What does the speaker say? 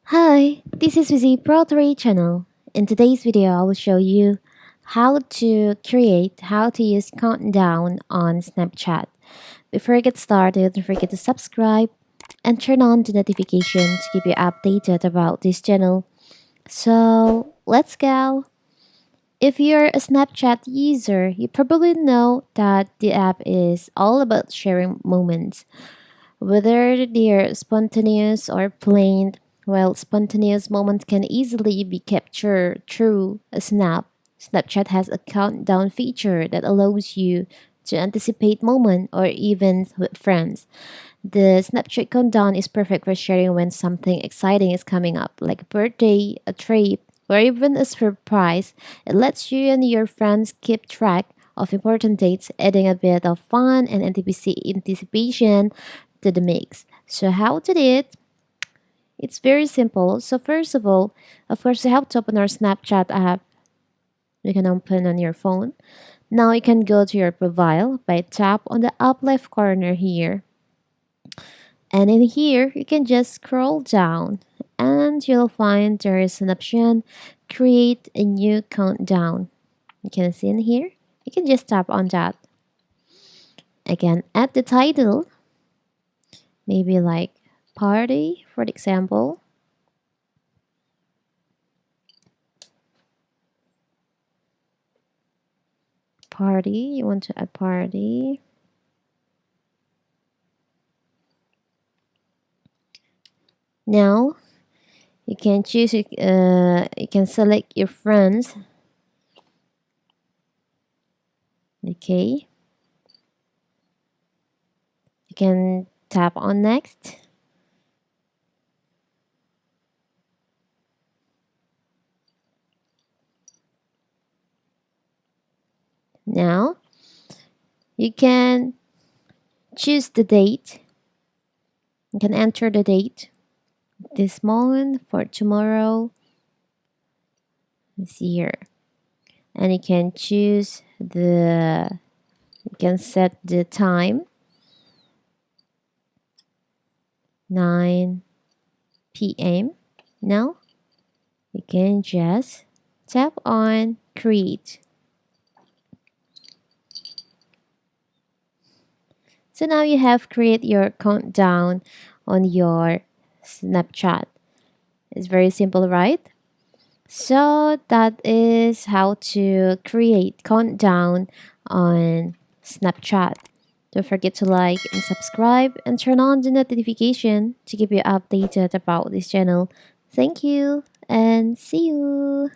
Hi, this is Vizi Pro 3 channel. In today's video, I will show you how to use countdown on Snapchat. Before I get started, don't forget to subscribe and turn on the notification to keep you updated about this channel. So, let's go. If you're a Snapchat user, you probably know that the app is all about sharing moments. Whether they're spontaneous or planned, well, spontaneous moments can easily be captured through a snap. Snapchat has a countdown feature that allows you to anticipate moment or events with friends. The Snapchat countdown is perfect for sharing when something exciting is coming up, like a birthday, a trip, or even a surprise. It lets you and your friends keep track of important dates, adding a bit of fun and anticipation to the mix. So how to do it? It's very simple. So first of all, of course, you have to open our Snapchat app. You can open on your phone. Now you can go to your profile by tap on the up left corner here. And in here, you can just scroll down and you'll find there is an option, create a new countdown. You can see in here. You can just tap on that. Again, add the title, maybe like party, for example. Party, you want to add party. Now, you can choose, you can select your friends. Okay. You can tap on next. Now, you can choose the date. You can enter the date this month for tomorrow, this year. And you can choose you can set the time 9 p.m. Now, you can just tap on create. So now you have create your countdown on your Snapchat. It's very simple, right? So that is how to create countdown on Snapchat. Don't forget to like and subscribe and turn on the notification to keep you updated about this channel. Thank you and see you.